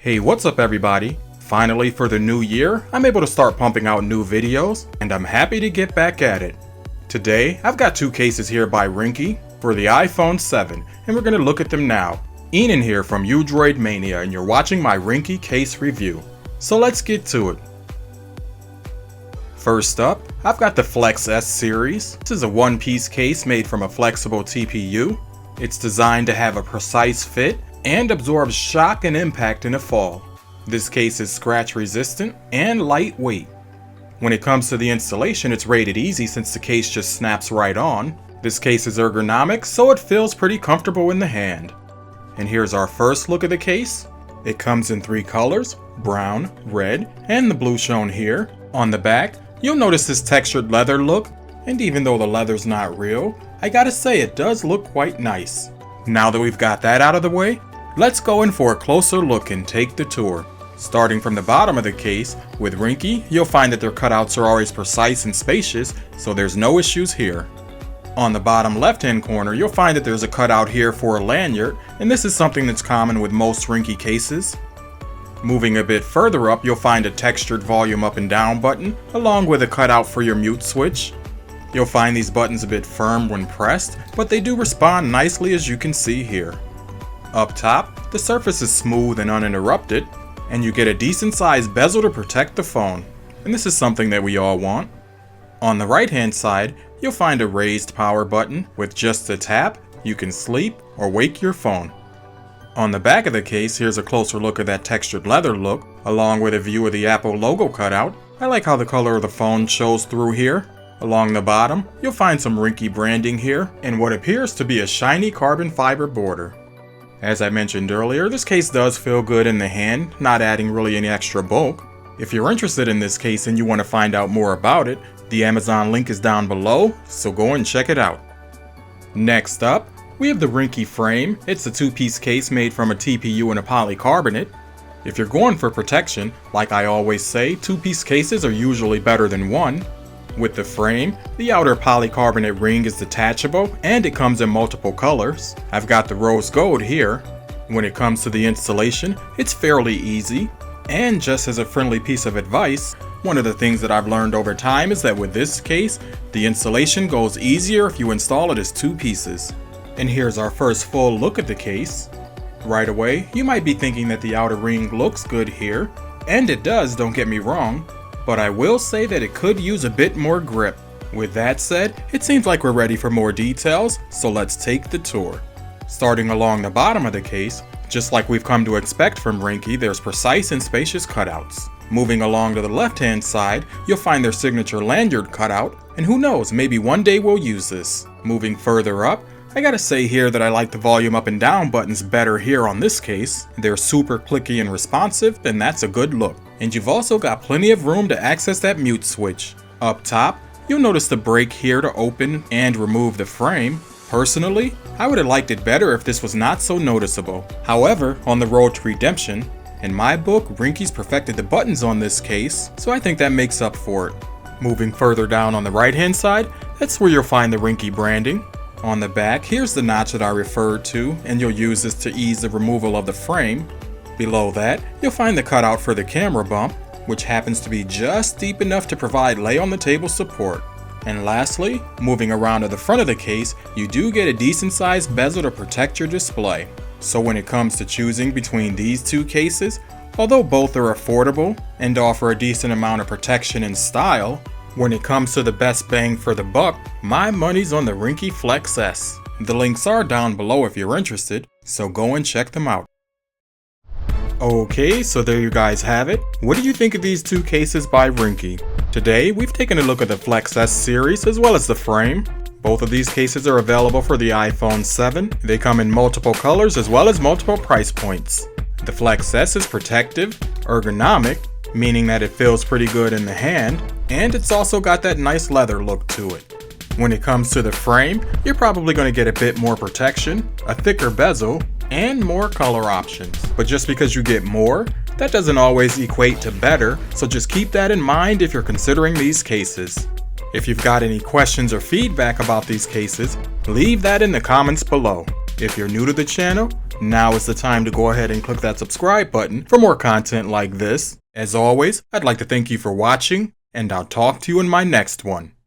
Hey, what's up everybody? Finally, for the new year, I'm able to start pumping out new videos, and I'm happy to get back at it. Today, I've got two cases here by Ringkey for the iPhone 7, and we're going to look at them now. Enan here from Droid Mania, and you're watching my Ringkey case review. So let's get to it. First up, I've got the Flex S series. This is a one-piece case made from a flexible TPU. It's designed to have a precise fit and absorbs shock and impact in a fall. This case is scratch resistant and lightweight. When it comes to the installation, it's rated easy since the case just snaps right on. This case is ergonomic, so it feels pretty comfortable in the hand. And here's our first look at the case. It comes in three colors, brown, red, and the blue shown here. On the back, you'll notice this textured leather look, and even though the leather's not real, I gotta say it does look quite nice. Now that we've got that out of the way, let's go in for a closer look and take the tour. Starting from the bottom of the case, with Ringkey, you'll find that their cutouts are always precise and spacious, so there's no issues here. On the bottom left-hand corner, you'll find that there's a cutout here for a lanyard, and this is something that's common with most Ringkey cases. Moving a bit further up, you'll find a textured volume up and down button, along with a cutout for your mute switch. You'll find these buttons a bit firm when pressed, but they do respond nicely as you can see here. Up top, the surface is smooth and uninterrupted, and you get a decent sized bezel to protect the phone, and this is something that we all want. On the right hand side, you'll find a raised power button. With just a tap, you can sleep or wake your phone. On the back of the case, here's a closer look at that textured leather look, along with a view of the Apple logo cutout. I like how the color of the phone shows through here. Along the bottom, you'll find some Ringkey branding here, and what appears to be a shiny carbon fiber border. As I mentioned earlier, this case does feel good in the hand, not adding really any extra bulk. If you're interested in this case and you want to find out more about it, the Amazon link is down below, so go and check it out. Next up, we have the Ringkey Frame. It's a two-piece case made from a TPU and a polycarbonate. If you're going for protection, like I always say, two-piece cases are usually better than one. With the frame, the outer polycarbonate ring is detachable and it comes in multiple colors. I've got the rose gold here. When it comes to the installation, it's fairly easy. And just as a friendly piece of advice, one of the things that I've learned over time is that with this case, the installation goes easier if you install it as two pieces. And here's our first full look at the case. Right away, you might be thinking that the outer ring looks good here, and it does, don't get me wrong. But I will say that it could use a bit more grip. With that said, it seems like we're ready for more details, so let's take the tour. Starting along the bottom of the case, just like we've come to expect from Ringkey, there's precise and spacious cutouts. Moving along to the left-hand side, you'll find their signature lanyard cutout, and who knows, maybe one day we'll use this. Moving further up, I gotta say here that I like the volume up and down buttons better here on this case. They're super clicky and responsive, and that's a good look. And you've also got plenty of room to access that mute switch. Up top, you'll notice the brake here to open and remove the frame. Personally, I would have liked it better if this was not so noticeable. However, on the road to redemption, in my book, Ringkey's perfected the buttons on this case, so I think that makes up for it. Moving further down on the right hand side, that's where you'll find the Ringkey branding. On the back, here's the notch that I referred to, and you'll use this to ease the removal of the frame. Below that, you'll find the cutout for the camera bump, which happens to be just deep enough to provide lay-on-the-table support. And lastly, moving around to the front of the case, you do get a decent-sized bezel to protect your display. So when it comes to choosing between these two cases, although both are affordable and offer a decent amount of protection and style, when it comes to the best bang for the buck, my money's on the Ringkey Flex S. The links are down below if you're interested, so go and check them out. Okay, so there you guys have it. What do you think of these two cases by Ringkey? Today, we've taken a look at the Flex S series as well as the Frame. Both of these cases are available for the iPhone 7. They come in multiple colors as well as multiple price points. The Flex S is protective, ergonomic, meaning that it feels pretty good in the hand, and it's also got that nice leather look to it. When it comes to the Frame, you're probably going to get a bit more protection, a thicker bezel, and more color options. But just because you get more, that doesn't always equate to better, so just keep that in mind if you're considering these cases. If you've got any questions or feedback about these cases, leave that in the comments below. If you're new to the channel, now is the time to go ahead and click that subscribe button for more content like this. As always, I'd like to thank you for watching, and I'll talk to you in my next one.